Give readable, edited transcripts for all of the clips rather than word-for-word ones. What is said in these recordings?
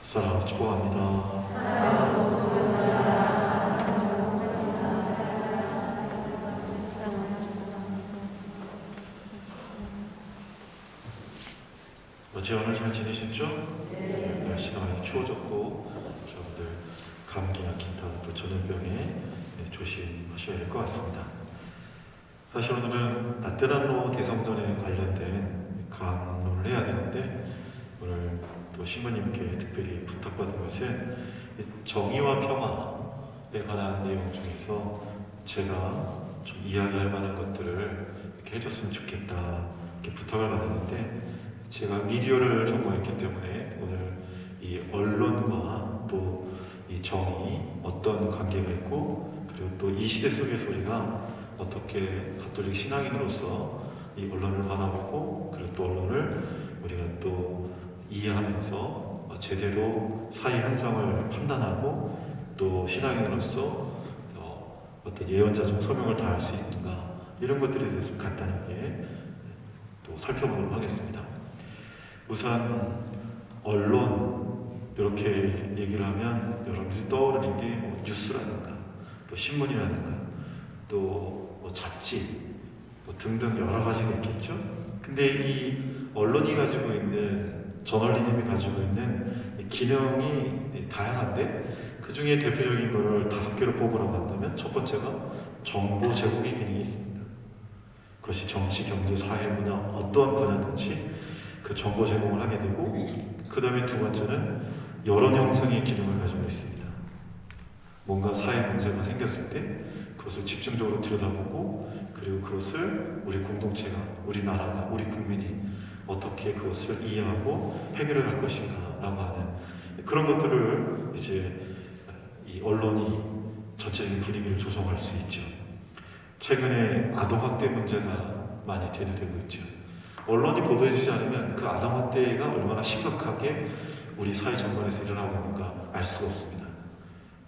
사랑으로 축복합니다. 어제 오늘 잘 지내셨죠? 날씨가 많이 추워졌고 여러분들 감기나 기타 또 전염병에 조심하셔야 될 것 같습니다. 사실 오늘은 라테란로 대성전에 관련된 강론을 해야 되는데 오늘 또 신부님께 특별히 부탁받은 것은 정의와 평화에 관한 내용 중에서 제가 좀 이야기할 만한 것들을 이렇게 해줬으면 좋겠다 이렇게 부탁을 받았는데 제가 미디어를 전공했기 때문에 오늘 이 언론과 또 이 정의 어떤 관계가 있고 그리고 또 이 시대 속에서 우리가 어떻게 가톨릭 신앙인으로서 이 언론을 바라보고 그리고 또 언론을 우리가 또 이해하면서 제대로 사회 현상을 판단하고 또 신앙인으로서 어떤 예언자적 소명을 다할 수 있는가 이런 것들에 대해서 좀 간단하게 또 살펴보도록 하겠습니다. 우선 언론 이렇게 얘기를 하면 여러분들이 떠오르는 게 뭐 뉴스라든가 또 신문이라든가 또 뭐 잡지 뭐 등등 여러 가지가 있겠죠. 근데 이 언론이 가지고 있는 저널리즘이 가지고 있는 기능이 다양한데 그 중에 대표적인 거를 5개로 뽑으라고 한다면 첫 번째가 정보 제공의 기능이 있습니다. 그것이 정치, 경제, 사회, 문화 어떠한 분야든지 그 정보 제공을 하게 되고 그 다음에 두 번째는 여론 형성의 기능을 가지고 있습니다. 뭔가 사회 문제가 생겼을 때 그것을 집중적으로 들여다보고 그리고 그것을 우리 공동체가, 우리 나라가, 우리 국민이 어떻게 그것을 이해하고 해결해 갈 것인가 라고 하는 그런 것들을 이제 이 언론이 전체적인 분위기를 조성할 수 있죠. 최근에 아동학대 문제가 많이 대두되고 있죠. 언론이 보도해주지 않으면 그 아동학대가 얼마나 심각하게 우리 사회 전반에서 일어나고 있는가 알 수가 없습니다.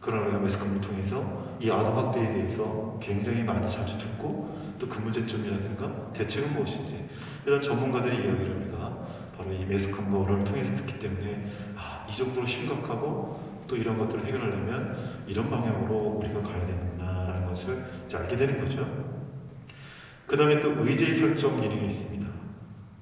그러나 우리가 매스컴을 통해서 이 아동학대에 대해서 굉장히 많이 자주 듣고 또 그 문제점이라든가 대책은 무엇인지 이런 전문가들의 이야기를 우리가 바로 이 매스컴과 언론을 통해서 듣기 때문에 이 정도로 심각하고 또 이런 것들을 해결하려면 이런 방향으로 우리가 가야 되는구나라는 것을 이제 알게 되는 거죠. 그 다음에 또 의제 설정 기능이 있습니다.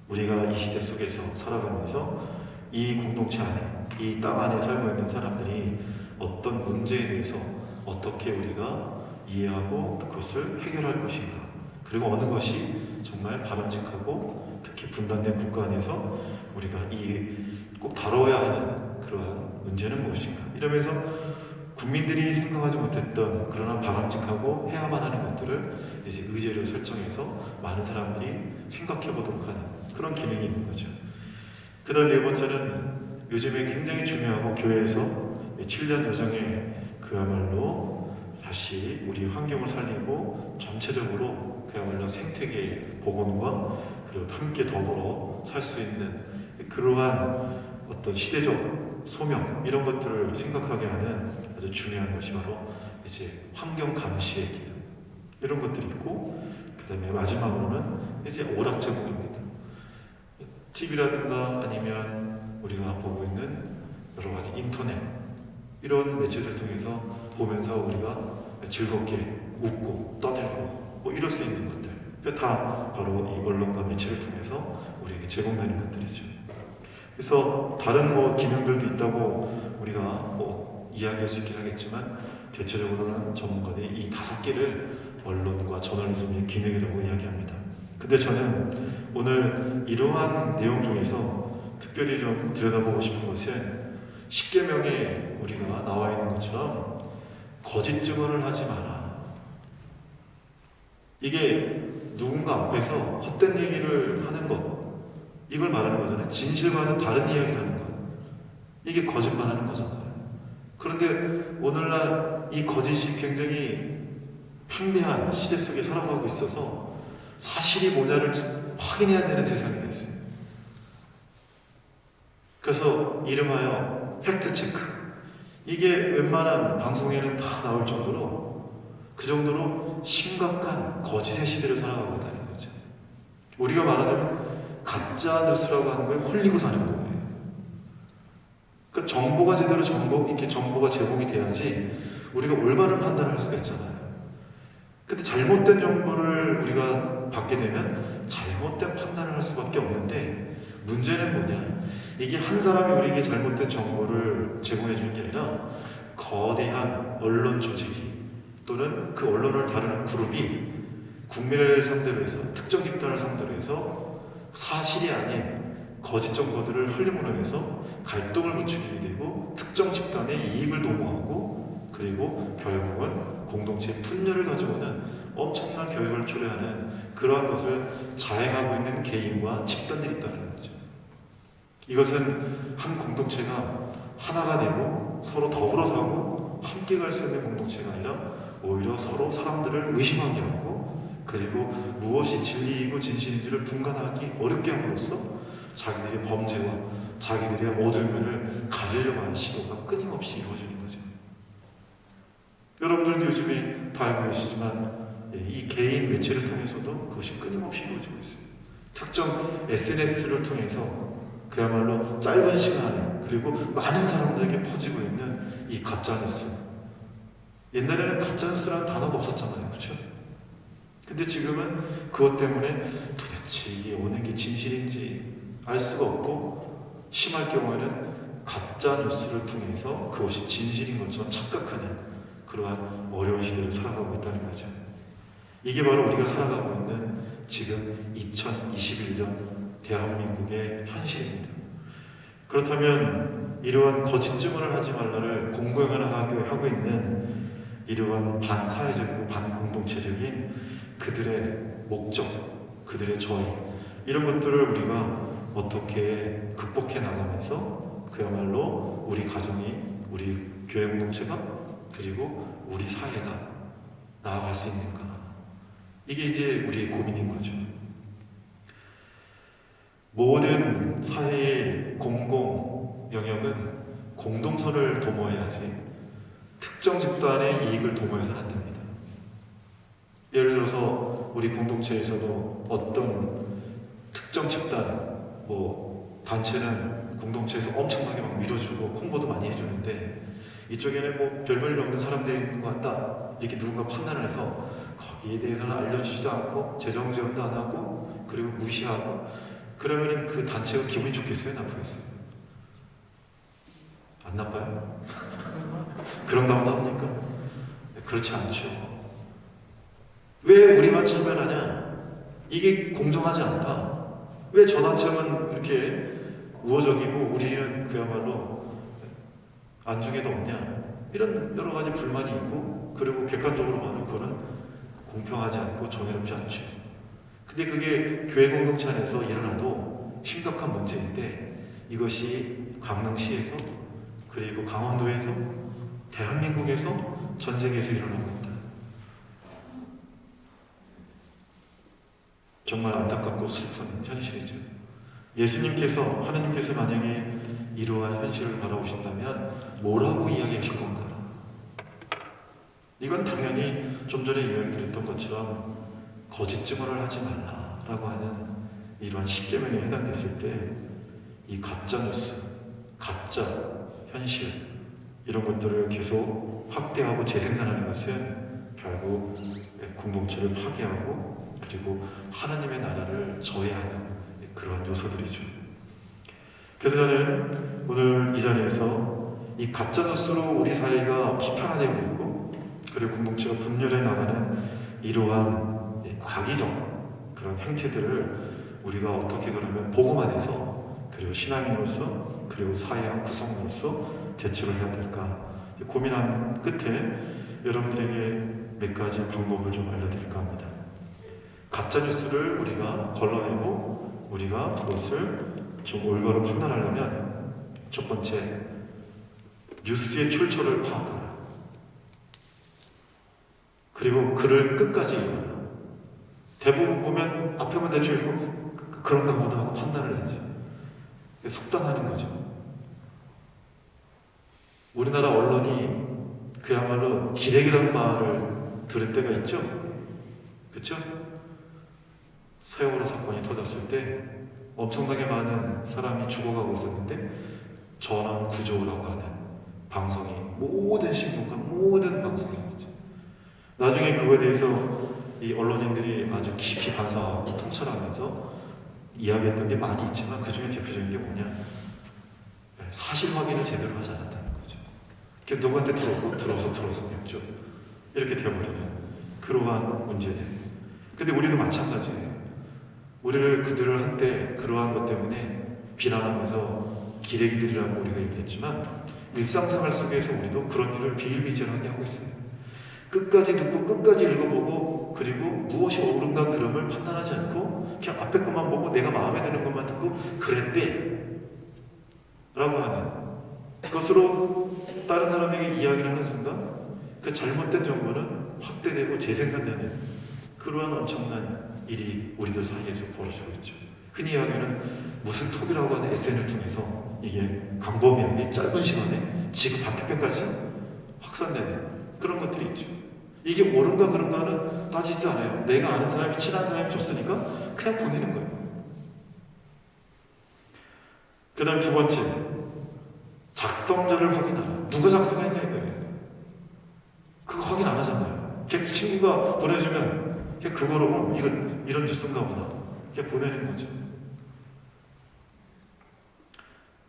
우리가 이 시대 속에서 살아가면서 이 공동체 안에 이 땅 안에 살고 있는 사람들이 어떤 문제에 대해서 어떻게 우리가 이해하고 그것을 해결할 것인가 그리고 어느 것이 정말 바람직하고 특히 분단된 국가 안에서 우리가 꼭 다뤄야 하는 그러한 문제는 무엇인가 이러면서 국민들이 생각하지 못했던 그러나 바람직하고 해야만 하는 것들을 이제 의제를 설정해서 많은 사람들이 생각해 보도록 하는 그런 기능이 있는 거죠. 그 다음 네 번째는 요즘에 굉장히 중요하고 교회에서 7년 여정에 그야말로 다시 우리 환경을 살리고 전체적으로 그야말로 생태계 복원과 그리고 함께 더불어 살 수 있는 그러한 어떤 시대적 소명 이런 것들을 생각하게 하는 아주 중요한 것이 바로 이제 환경 감시의 기능 이런 것들이 있고 그 다음에 마지막으로는 이제 오락 제공입니다. TV라든가 아니면 우리가 보고 있는 여러 가지 인터넷 이런 매체를 통해서 보면서 우리가 즐겁게 웃고 떠들고 뭐 이럴 수 있는 것들 다 바로 이 언론과 매체를 통해서 우리에게 제공되는 것들이죠. 그래서 다른 뭐 기능들도 있다고 우리가 뭐 이야기할 수 있긴 하겠지만 대체적으로는 전문가들이 이 5개를 언론과 저널리즘의 기능이라고 이야기합니다. 근데 저는 오늘 이러한 내용 중에서 특별히 좀 들여다보고 싶은 것은 십계명에 우리가 나와 있는 것처럼 거짓 증언을 하지 마라. 이게 누군가 앞에서 헛된 얘기를 하는 것 이걸 말하는 거잖아요. 진실과는 다른 이야기를 하는 것 이게 거짓말하는 거잖아요. 그런데 오늘날 이 거짓이 굉장히 팽배한 시대 속에 살아가고 있어서 사실이 뭐냐를 확인해야 되는 세상이 됐어요. 그래서 이름하여 팩트체크 이게 웬만한 방송에는 다 나올 정도로 그 정도로 심각한 거짓의 시대를 살아가고 있다는 거죠. 우리가 말하자면 가짜 뉴스라고 하는 거에 홀리고 사는 거예요. 그러니까 정보가 제대로 이렇게 정보가 제공이 돼야지 우리가 올바른 판단을 할 수가 있잖아요. 근데 잘못된 정보를 우리가 받게 되면 잘못된 판단을 할 수밖에 없는데, 문제는 뭐냐? 이게 한 사람이 우리에게 잘못된 정보를 제공해 주는 게 아니라 거대한 언론 조직이 또는 그 언론을 다루는 그룹이 국민을 상대로 해서, 특정 집단을 상대로 해서 사실이 아닌 거짓 정보들을 흘림으로 해서 갈등을 부추기게 되고 특정 집단의 이익을 도모하고, 그리고 결국은 공동체의 분열을 가져오는 엄청난 교육을 초래하는 그러한 것을 자행하고 있는 개인과 집단들이 있다는 거죠. 이것은 한 공동체가 하나가 되고 서로 더불어 사고 함께 갈 수 있는 공동체가 아니라 오히려 서로 사람들을 의심하게 하고, 그리고 무엇이 진리이고 진실인지를 분간하기 어렵게 함으로써 자기들의 범죄와 자기들의 어두운 면을 가리려고 하는 시도가 끊임없이 이루어지는 거죠. 여러분들도 요즘에 다 알고 계시지만 이 개인 매체를 통해서도 그것이 끊임없이 이루어지고 있어요. 특정 SNS를 통해서 그야말로 짧은 시간에 그리고 많은 사람들에게 퍼지고 있는 이 가짜뉴스. 옛날에는 가짜뉴스라는 단어가 없었잖아요. 그렇죠? 근데 지금은 그것 때문에 도대체 이게 어느 게 진실인지 알 수가 없고, 심할 경우에는 가짜뉴스를 통해서 그것이 진실인 것처럼 착각하는 그러한 어려운 시대를 살아가고 있다는 거죠. 이게 바로 우리가 살아가고 있는 지금 2021년 대한민국의 현실입니다. 그렇다면 이러한 거짓 증언을 하지 말라를 공공연하게 하고 있는 이러한 반사회적이고 반공동체적인 그들의 목적, 그들의 저희, 이런 것들을 우리가 어떻게 극복해 나가면서 그야말로 우리 가정이, 우리 교회 공동체가, 그리고 우리 사회가 나아갈 수 있는가, 이게 이제 우리의 고민인 거죠. 모든 사회의 공공 영역은 공동선을 도모해야지 특정 집단의 이익을 도모해서는 안 됩니다. 예를 들어서 우리 공동체에서도 어떤 특정 집단, 단체는 공동체에서 엄청나게 막 밀어주고 홍보도 많이 해주는데, 이쪽에는 별 볼일 없는 사람들이 있는 것 같다, 이렇게 누군가 판단을 해서 거기에 대해서는 알려주지도 않고 재정 지원도 안 하고 그리고 무시하고, 그러면은 그 단체가 기분이 좋겠어요? 나쁘겠어요? 안 나빠요? 그런가 보다 합니까? 그렇지 않죠. 왜 우리만 차별하냐? 이게 공정하지 않다. 왜 저 단체만 이렇게 우호적이고 우리는 그야말로 안중에도 없냐? 이런 여러 가지 불만이 있고, 그리고 객관적으로 봐도 그거는 공평하지 않고 정의롭지 않죠. 근데 그게 교회 공동체 안에서 일어나도 심각한 문제인데, 이것이 강릉시에서, 그리고 강원도에서, 대한민국에서, 전 세계에서 일어나고 있다. 정말 안타깝고 슬픈 현실이죠. 예수님께서, 하나님께서 만약에 이러한 현실을 바라보신다면 뭐라고 이야기하실 건가? 이건 당연히 좀 전에 이야기 드렸던 것처럼 거짓 증언을 하지 말라라고 하는 이러한 십계명에 해당됐을 때, 이 가짜 뉴스, 가짜 현실, 이런 것들을 계속 확대하고 재생산하는 것은 결국 공동체를 파괴하고, 그리고 하나님의 나라를 저해하는 그러한 요소들이죠. 그래서 저는 오늘 이 자리에서 이 가짜뉴스로 우리 사회가 파편화되고 있고, 그리고 공동체가 분열해 나가는 이러한 악의적 그런 행태들을 우리가 어떻게 그러면 보고만 해서, 그리고 신앙인으로서, 그리고 사회학 구성으로서 대처를 해야 될까 고민한 끝에 여러분들에게 몇 가지 방법을 좀 알려드릴까 합니다. 가짜뉴스를 우리가 걸러내고 우리가 그것을 좀 올바로 판단하려면, 첫 번째, 뉴스의 출처를 파악하라. 그리고 글을 끝까지 읽어라. 대부분 보면 앞에만 대충 읽고 그런가 보다 하고 판단을 하죠. 속단하는 거죠. 우리나라 언론이 그야말로 기레기라는 말을 들을 때가 있죠. 그렇죠? 세월호 사건이 터졌을 때 엄청나게 많은 사람이 죽어가고 있었는데 전원 구조라고 하는 방송이 모든 신문과 모든 방송이 있죠. 나중에 그거에 대해서 이 언론인들이 아주 깊이 반성하고 통찰하면서 이야기했던 게 많이 있지만 그 중에 대표적인 게 뭐냐? 사실 확인을 제대로 하지 않았다는 거죠. 누구한테 들어서 맥주 이렇게 되어버리는 그러한 문제들. 근데 우리도 마찬가지예요. 우리를 그들을 한때 그러한 것 때문에 비난하면서 기레기들이라고 우리가 얘기했지만 일상생활 속에서 우리도 그런 일을 비일비재하게 하고 있어요. 끝까지 듣고 끝까지 읽어보고 그리고 무엇이 옳은가 그름을 판단하지 않고 그냥 앞에 것만 보고 내가 마음에 드는 것만 듣고 그랬대 라고 하는 그것으로 다른 사람에게 이야기를 하는 순간 그 잘못된 정보는 확대되고 재생산되는 그러한 엄청난 일이 우리들 사이에서 벌어지고 있죠. 흔히 이야기하는 무슨 톡이라고 하는 SNS를 통해서 이게 광범위하게 짧은 시간에 지구 반대편까지 확산되는 그런 것들이 있죠. 이게 옳은가 그런가는 따지지 않아요. 내가 아는 사람이 친한 사람이 줬으니까 그냥 보내는 거예요. 그 다음 두 번째, 작성자를 확인하라. 누가 작성했냐 이거예요. 그거 확인 안 하잖아요. 그냥 친구가 보내주면 그냥 그거로 이거 이런 뉴스인가 보다 그냥 보내는 거죠.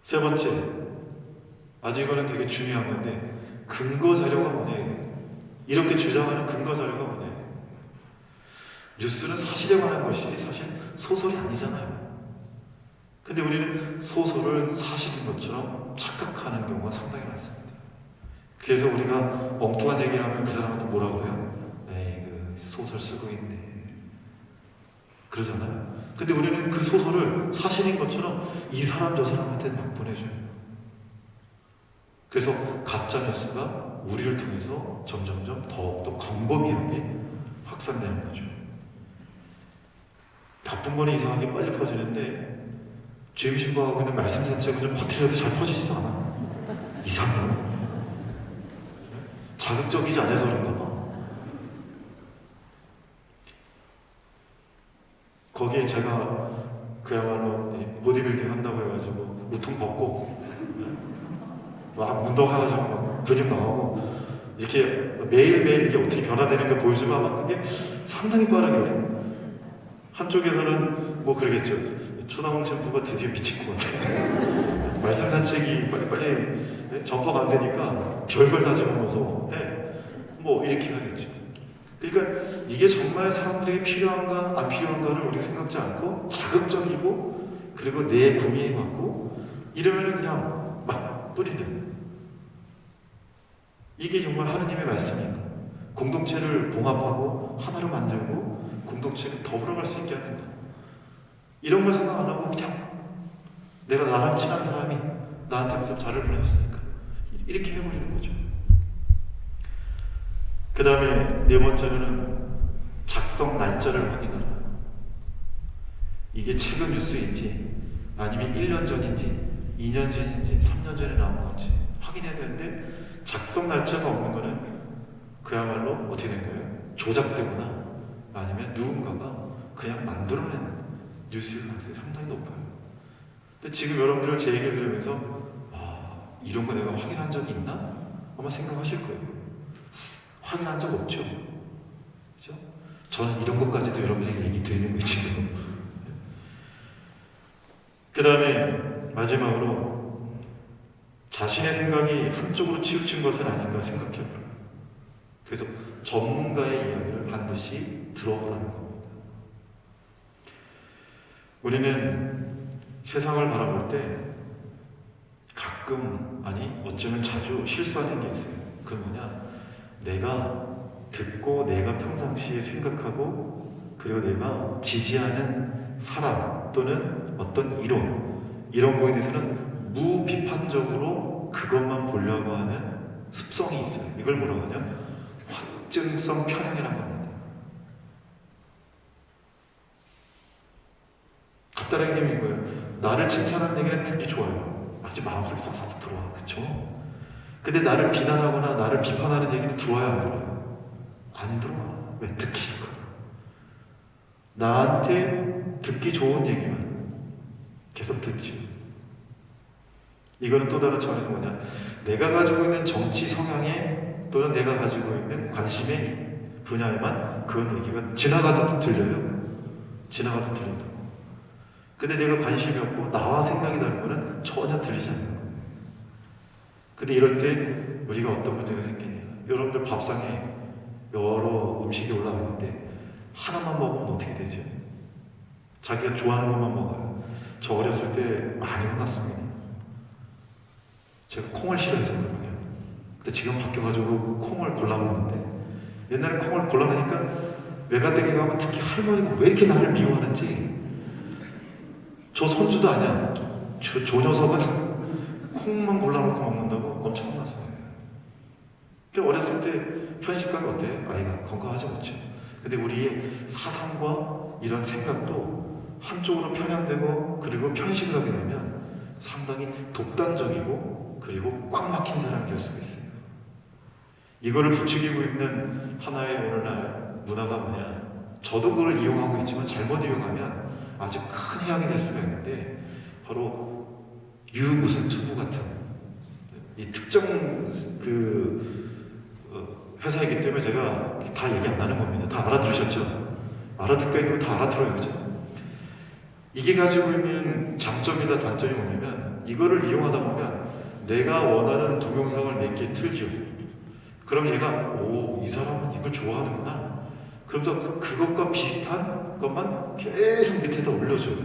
세 번째, 아주 이거는 되게 중요한 건데 근거 자료가 뭐냐. 이렇게 주장하는 근거 자료가 뭐냐. 뉴스는 사실에 관한 것이지 사실 소설이 아니잖아요. 근데 우리는 소설을 사실인 것처럼 착각하는 경우가 상당히 많습니다. 그래서 우리가 엉뚱한 얘기를 하면 그 사람한테 뭐라고 그래요? 에이, 그 소설 쓰고 있네. 그러잖아요. 근데 우리는 그 소설을 사실인 것처럼 이 사람 저 사람한테 막 보내줘요. 그래서 가짜 뉴스가 우리를 통해서 점점점 더욱더 광범위하게 확산되는 거죠. 나쁜 거는 이상하게 빨리 퍼지는데 죄의 신고하고 있는 말씀 자체가 좀 버티려도 잘 퍼지지도 않아. 이상해. 자극적이지 않아서 그런가 봐. 거기에 제가 그야말로 보디빌딩 한다고 해가지고 우통 벗고 막 운동해가지고 막 근육 나오고 이렇게 매일매일 이게 어떻게 변화되는 거 보여주면 막 그게 상당히 빠르게 한쪽에서는 뭐 그러겠죠. 초당홍 챔프가 드디어 미친 것 같아. 말씀 산책이 빨리 전파가 안 되니까 별걸 다 집어넣어서 뭐 이렇게 하겠죠. 그러니까 이게 정말 사람들에게 필요한가 안 필요한가를 우리가 생각지 않고 자극적이고 그리고 내 구미에 맞고 이러면은 그냥 막 뿌리는 이게 정말 하느님의 말씀인가. 공동체를 봉합하고 하나로 만들고 공동체를 더불어갈 수 있게 하는 것. 이런 걸 생각 안 하고 그냥 내가 나랑 친한 사람이 나한테 무슨 자료를 보내줬으니까 이렇게 해버리는 거죠. 그 다음에 네 번째로는 작성 날짜를 확인하라. 이게 최근 뉴스인지 아니면 1년 전인지 2년 전인지 3년 전에 나온 건지 확인해야 되는데 작성 날짜가 없는 거는 그야말로 어떻게 된 거예요? 조작되거나 아니면 누군가가 그냥 만들어낸 뉴스의 가능성이 상당히 높아요. 근데 지금 여러분들 제 얘기를 들으면서 이런 거 내가 확인한 적이 있나? 아마 생각하실 거예요. 확인한 적 없죠? 그죠? 저는 이런 것까지도 여러분들에게 얘기 드리는 거예요, 지금. 그 다음에 마지막으로 자신의 생각이 한쪽으로 치우친 것은 아닌가 생각해보라. 그래서 전문가의 이야기를 반드시 들어보라는 겁니다. 우리는 세상을 바라볼 때 가끔, 아니 어쩌면 자주 실수하는 게 있어요. 그건 뭐냐? 내가 듣고 내가 평상시에 생각하고 그리고 내가 지지하는 사람 또는 어떤 이런 거에 대해서는 무비판적으로 그것만 보려고 하는 습성이 있어요. 이걸 뭐라고 하냐? 확증성 편향이라고 합니다. 간단하게 얘기한 거예요. 나를 칭찬하는 얘기는 듣기 좋아요. 아주 마음속 쏙쏙 들어와. 그쵸? 근데 나를 비난하거나 나를 비판하는 얘기는 들어와야 안 들어와요? 안 들어와. 왜? 듣기 싫거든. 나한테 듣기 좋은 얘기만 계속 듣죠. 이거는 또 다른 차원에서 뭐냐, 내가 가지고 있는 정치 성향에 또는 내가 가지고 있는 관심의 분야에만 그건 얘기가 지나가도 들려요. 지나가도 들린다고. 근데 내가 관심이 없고 나와 생각이 다른 거는 전혀 들리지 않는 거예요. 근데 이럴 때 우리가 어떤 문제가 생기냐, 여러분들 밥상에 여러 음식이 올라가는데 하나만 먹으면 어떻게 되죠? 자기가 좋아하는 것만 먹어요. 저 어렸을 때 많이 혼났습니다. 제가 콩을 싫어했었거든요. 근데 지금 바뀌어가지고 콩을 골라 먹는데, 옛날에 콩을 골라 먹으니까 외가댁에 가면 특히 할머니가 왜 이렇게 나를 미워하는지, 저 손주도 아니야, 저 녀석은 콩만 골라놓고 먹는다고 엄청 혼났어요. 어렸을 때 편식하기 어때요? 아이가 건강하지 못죠. 근데 우리의 사상과 이런 생각도 한쪽으로 편향되고 그리고 편식을 하게 되면 상당히 독단적이고 그리고 꽉 막힌 사람이 될 수가 있어요. 이거를 부추기고 있는 하나의 오늘날 문화가 뭐냐, 저도 그걸 이용하고 있지만 잘못 이용하면 아주 큰 해악이 될 수가 있는데, 바로 무슨 투부 같은 이 특정 회사이기 때문에 제가 다 얘기 안 나는 겁니다. 다 알아들으셨죠? 알아듣고 있는 거 다 알아들어요, 그죠? 이게 가지고 있는 장점이다 단점이 뭐냐면, 이거를 이용하다 보면 내가 원하는 동영상을 몇 개 틀죠. 그럼 얘가 이 사람은 이걸 좋아하는구나. 그러면서 그것과 비슷한 것만 계속 밑에다 올려줘요.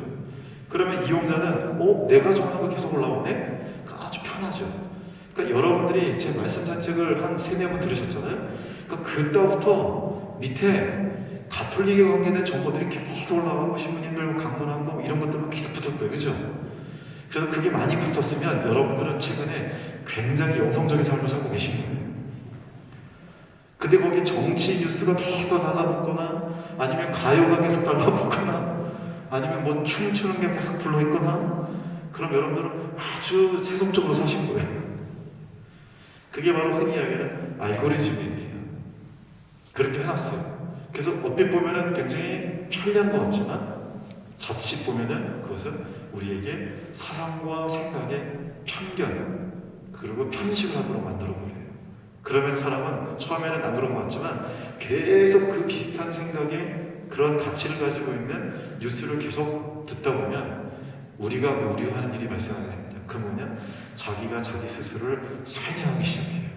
그러면 이용자는 내가 좋아하는 거 계속 올라오네? 아주 편하죠. 그러니까 여러분들이 제 말씀 산책을 한 3-4번 들으셨잖아요. 그러니까 그때부터 밑에 가톨릭에 관계된 정보들이 계속 올라가고, 신부님들 강론한 거 이런 것들만 계속 붙을 거예요, 그죠? 그래서 그게 많이 붙었으면 여러분들은 최근에 굉장히 영성적인 삶을 살고 계신 거예요. 근데 거기 정치 뉴스가 계속 달라붙거나, 아니면 가요가 계속 달라붙거나, 아니면 뭐 춤추는 게 계속 불러있거나, 그럼 여러분들은 아주 세속적으로 사신 거예요. 그게 바로 흔히 이야기하는 알고리즘이에요. 그렇게 해놨어요. 그래서 얼핏 보면은 굉장히 편리한 것 같지만, 자칫 보면은 그것은 우리에게 사상과 생각의 편견 그리고 편식을 하도록 만들어버려요. 그러면 사람은 처음에는 안 그런 것 같지만 계속 그 비슷한 생각에 그런 가치를 가지고 있는 뉴스를 계속 듣다 보면 우리가 우려하는 일이 발생하게 됩니다. 그 뭐냐? 자기가 자기 스스로를 쇠뇌하기 시작해요.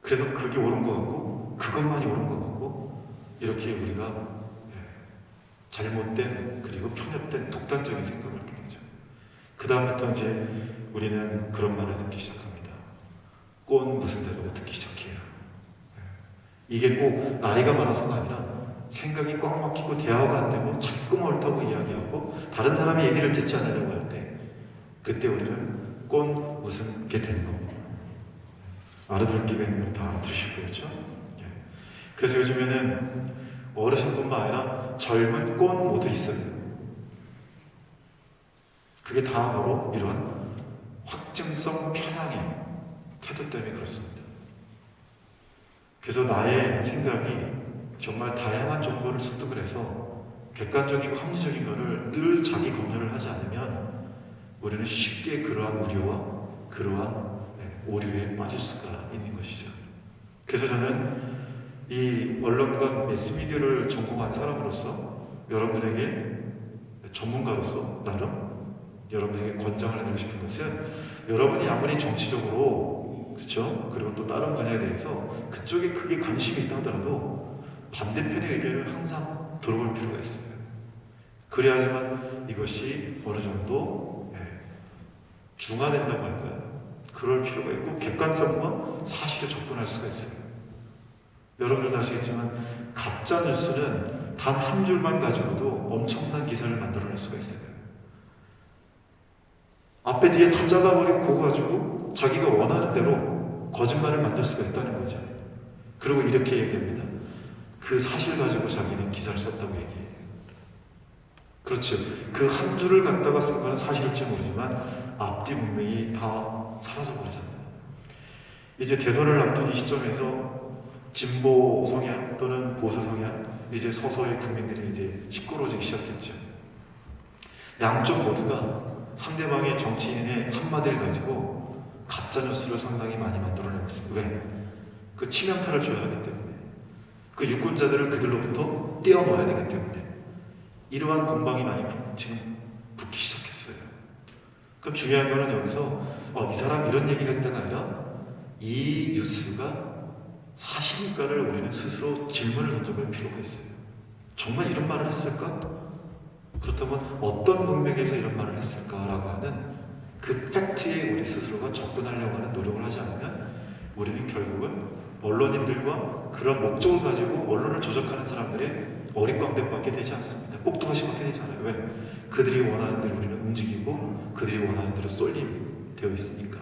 그래서 그게 옳은 것 같고 그것만이 옳은 것 같고, 이렇게 우리가 잘못된 그리고 편협된 독단적인 생각을 하게 되죠. 그 다음부터 이제 우리는 그런 말을 듣기 시작합니다. 꽃 무슨 대라고 듣기 시작해요. 이게 꼭 나이가 많아서가 아니라 생각이 꽉 막히고 대화가 안 되고 자꾸 옳다고 이야기하고 다른 사람의 얘기를 듣지 않으려고 할 때, 그때 우리는 꽃 무슨 게 되는 겁니다. 알아들 기가 있는 건 다 알아들으실 거겠죠? 그래서 요즘에는 어르신뿐만 아니라 젊은 꽃 모두 있어요. 그게 다 바로 이런 확증성 편향의 태도 때문에 그렇습니다. 그래서 나의 생각이 정말 다양한 정보를 습득을 해서 객관적이고 합리적인 것을 늘 자기 검열을 하지 않으면 우리는 쉽게 그러한 우려와 그러한 오류에 빠질 수가 있는 것이죠. 그래서 저는 이 언론과 매스미디어를 전공한 사람으로서 여러분들에게, 전문가로서 나름 여러분에게 권장을 해드리고 싶은 것은, 여러분이 아무리 정치적으로, 그렇죠? 그리고 또 다른 분야에 대해서 그쪽에 크게 관심이 있다 하더라도 반대편의 의견을 항상 들어볼 필요가 있어요. 그래야지만 이것이 어느 정도 중화된다고 할까요? 그럴 필요가 있고 객관성과 사실에 접근할 수가 있어요. 여러분들도 아시겠지만 가짜 뉴스는 단 한 줄만 가지고도 엄청난 기사를 만들어낼 수가 있어요. 앞에 뒤에 다 잘라버리고 그거 가지고 자기가 원하는 대로 거짓말을 만들 수가 있다는 거죠. 그리고 이렇게 얘기합니다. 그 사실 가지고 자기는 기사를 썼다고 얘기해요. 그렇죠. 그 한 줄을 갖다가 쓴 거는 사실일지 모르지만 앞뒤 문맥이 다 사라져버리잖아요. 이제 대선을 앞둔 이 시점에서 진보 성향 또는 보수 성향, 이제 서서히 국민들이 이제 시끄러워지기 시작했죠. 양쪽 모두가 상대방의 정치인의 한마디를 가지고 가짜뉴스를 상당히 많이 만들어내고 있습니다. 왜? 그 치명타를 줘야 하기 때문에, 그 유권자들을 그들로부터 떼어놓아야 되기 때문에 이러한 공방이 많이 지금 붙기 시작했어요. 그럼 중요한 거는 여기서 이 사람 이런 얘기를 했다가 아니라 이 뉴스가 사실일까를 우리는 스스로 질문을 던져볼 필요가 있어요. 정말 이런 말을 했을까? 그렇다면 어떤 문맥에서 이런 말을 했을까라고 하는 그 팩트에 우리 스스로가 접근하려고 하는 노력을 하지 않으면 우리는 결국은 언론인들과 그런 목적을 가지고 언론을 조작하는 사람들의 어릿광대밖에 되지 않습니다. 꼭두가시밖에 되지 않아요. 왜? 그들이 원하는 대로 우리는 움직이고 그들이 원하는 대로 쏠림되어 있으니까.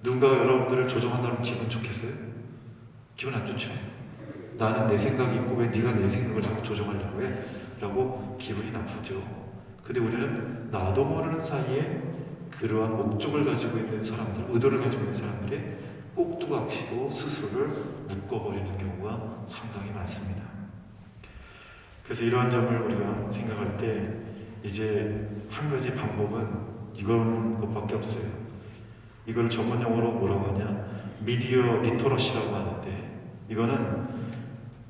누군가가 여러분들을 조정한다면 기분 좋겠어요? 기분 안 좋죠? 나는 내 생각이 있고 왜 네가 내 생각을 자꾸 조정하려고 해? 라고 기분이 나쁘죠. 근데 우리는 나도 모르는 사이에 그러한 목적을 가지고 있는 사람들, 의도를 가지고 있는 사람들의 꼭두가 피고 스스로를 묶어버리는 경우가 상당히 많습니다. 그래서 이러한 점을 우리가 생각할 때 이제 한 가지 방법은 이런 것밖에 없어요. 이걸 전문 용어로 뭐라고 하냐? 미디어 리터러시라고 하는데, 이거는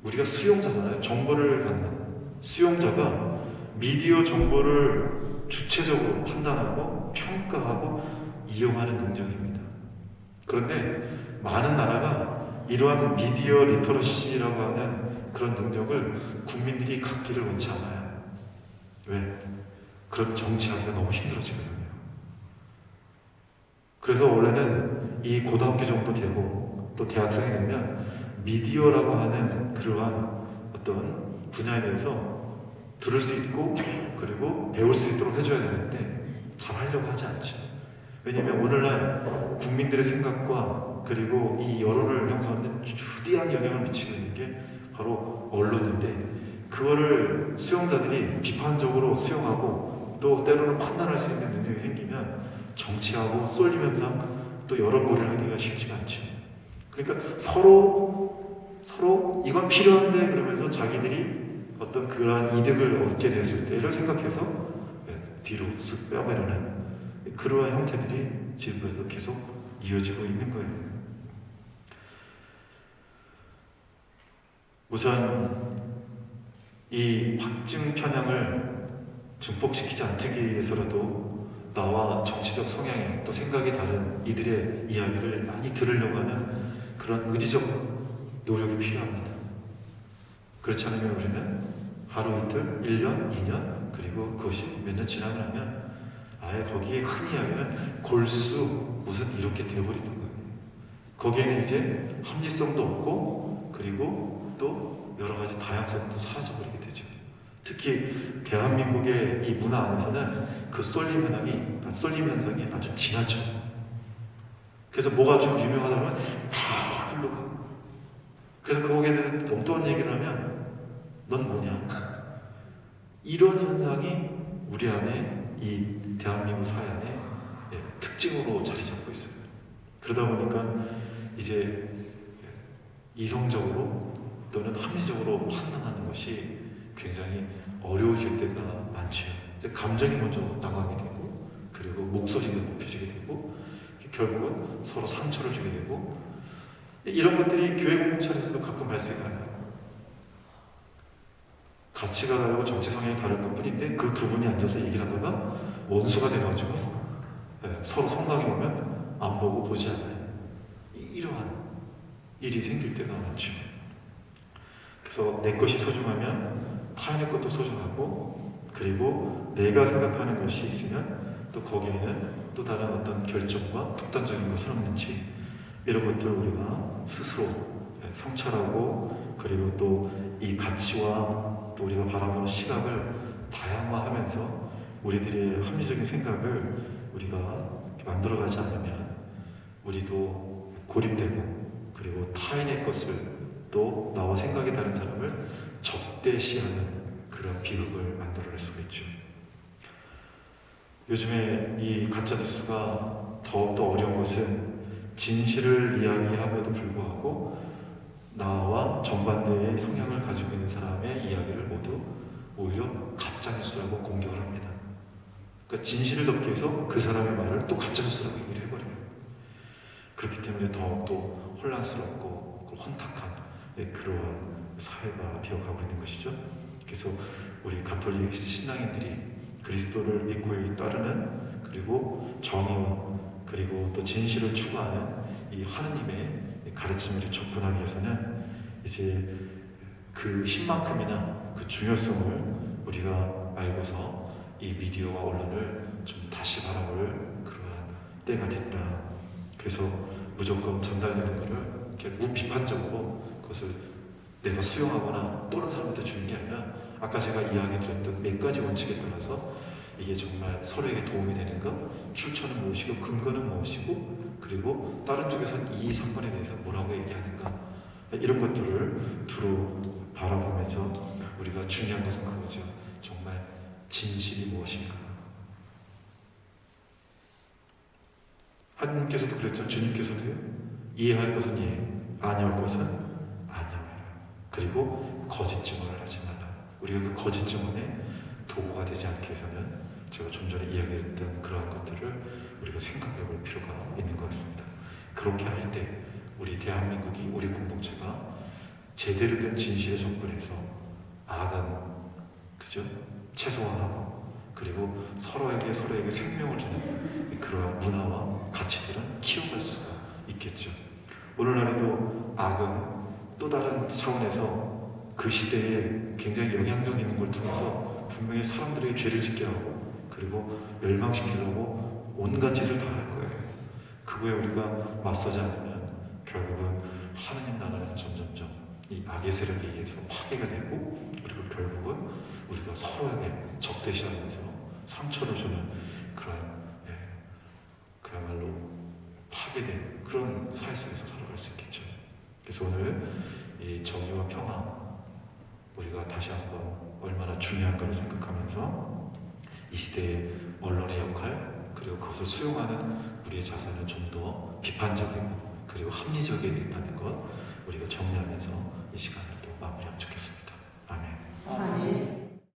우리가 수용자잖아요. 정보를 받는 수용자가 미디어 정보를 주체적으로 판단하고 평가하고 이용하는 능력입니다. 그런데 많은 나라가 이러한 미디어 리터러시라고 하는 그런 능력을 국민들이 갖기를 원치 않아요. 왜? 그럼 정치하기가 너무 힘들어지거든요. 그래서 원래는 이 고등학교 정도 되고 또 대학생이 되면 미디어라고 하는 그러한 어떤 분야에 대해서 들을 수 있고 그리고 배울 수 있도록 해줘야 되는데 잘 하려고 하지 않죠. 왜냐하면 오늘날 국민들의 생각과 그리고 이 여론을 형성하는 데 주대한 영향을 미치고 있는 게 바로 언론인데, 그거를 수용자들이 비판적으로 수용하고 또 때로는 판단할 수 있는 능력이 생기면 정치하고 쏠림 현상 또 여론몰이를 하기가 쉽지가 않죠. 그러니까 서로 이건 필요한데 그러면서 자기들이 어떤 그러한 이득을 얻게 됐을 때를 생각해서 뒤로 쓱 빼버리는 그러한 형태들이 지금까지도 계속 이어지고 있는 거예요. 우선 이 확증 편향을 증폭시키지 않기 위해서라도 나와 정치적 성향이 또 생각이 다른 이들의 이야기를 많이 들으려고 하는 그런 의지적 노력이 필요합니다. 그렇지 않으면 우리는 하루 이틀, 1년, 2년 그리고 그것이 몇 년 지나고 나면 아예 거기에 흔히 이야기는 골수 무슨 이렇게 되어버리는 거예요. 거기에는 이제 합리성도 없고 그리고 또 여러 가지 다양성도 사라져버리게 되죠. 특히 대한민국의 이 문화 안에서는 그 쏠림 현상이 아주 진하죠. 그래서 뭐가 좀 유명하다면 다 흘러 가고, 그래서 거기에 대해서 엉뚱한 얘기를 하면 넌 뭐냐? 이런 현상이 우리 안에 이 대한민국 사회 안에 특징으로 자리 잡고 있어요. 그러다 보니까 이제 이성적으로 또는 합리적으로 판단하는 것이 굉장히 어려워질 때가 많죠. 이제 감정이 먼저 나가게 되고 그리고 목소리가 높여지게 되고 결국은 서로 상처를 주게 되고, 이런 것들이 교회 공동체에서도 가끔 발생해요. 가치가 다르고 정치 성향이 다른 것 뿐인데 그 두 분이 앉아서 얘기를 하다가 원수가 돼가지고 서로 성당에 오면 안 보고 보지 않는 이러한 일이 생길 때가 많죠. 그래서 내 것이 소중하면 타인의 것도 소중하고, 그리고 내가 생각하는 것이 있으면 또 거기에는 또 다른 어떤 결정과 독단적인 것은 없는지, 이런 것들을 우리가 스스로 성찰하고 그리고 또 이 가치와 또 우리가 바라보는 시각을 다양화하면서 우리들의 합리적인 생각을 우리가 만들어가지 않으면 우리도 고립되고 그리고 타인의 것을 또 나와 생각이 다른 사람을 적대시하는 그런 비극을 만들어낼 수가 있죠. 요즘에 이 가짜뉴스가 더욱더 어려운 것은 진실을 이야기함에도 불구하고 나와 정반대의 성향을 가지고 있는 사람의 이야기를 모두 오히려 가짜뉴스라고 공격을 합니다. 그러니까 진실을 덮기 위해서 그 사람의 말을 또 가짜뉴스라고 얘기를 해버려요. 그렇기 때문에 더욱더 혼란스럽고 혼탁한 그러한 사회가 되어가고 있는 것이죠. 그래서 우리 가톨릭 신앙인들이 그리스도를 믿고 따르는, 그리고 정의와 그리고 또 진실을 추구하는 이 하느님의 가르침을 접근하기 위해서는 이제 그 힘만큼이나 그 중요성을 우리가 알고서 이 미디어와 언론을 좀 다시 바라볼 그러한 때가 됐다. 그래서 무조건 전달되는 것을 이렇게 무비판적으로 그것을 내가 수용하거나 또는 사람한테 주는 게 아니라, 아까 제가 이야기 드렸던 몇 가지 원칙에 따라서 이게 정말 서로에게 도움이 되는가, 출처는 무엇이고 근거는 무엇이고, 그리고 다른 쪽에서는 이 사건에 대해서 뭐라고 얘기하는가, 이런 것들을 두루 바라보면서 우리가 중요한 것은 그거죠. 정말 진실이 무엇인가. 하느님께서도 그랬죠. 주님께서도요. 이해할 것은 이해, 아니할 것은 아니하라. 그리고 거짓 증언을 하지 말라. 우리가 그 거짓 증언에 도구가 되지 않게 해서는 제가 좀 전에 이야기했던 그러한 것들을 우리가 생각해 볼 필요가 있는 것 같습니다. 그렇게 할 때 우리 대한민국이, 우리 공동체가 제대로 된 진실에 접근해서 악은 그죠? 최소화하고, 그리고 서로에게 생명을 주는 그러한 문화와 가치들은 키워갈 수가 있겠죠. 오늘날에도 악은 또 다른 차원에서 그 시대에 굉장히 영향력 있는 걸 통해서 분명히 사람들에게 죄를 짓게 하고, 그리고 멸망시키려고 온갖 짓을 다 할 거예요. 그거에 우리가 맞서지 않으면 결국은 하느님 나라는 점점점 이 악의 세력에 의해서 파괴가 되고, 그리고 결국은 우리가 서로에게 적대시하면서 상처를 주는 그런 그야말로 파괴된 그런 사회 속에서 살아갈 수 있겠죠. 그래서 오늘 이 정의와 평화, 우리가 다시 한번 얼마나 중요한가를 생각하면서 이 시대의 언론의 역할, 그리고 그것을 수용하는 우리의 자세는 좀 더 비판적이고 그리고 합리적이어야 된다는 것, 우리가 정리하면서 이 시간을 또 마무리하면 좋겠습니다. 아멘.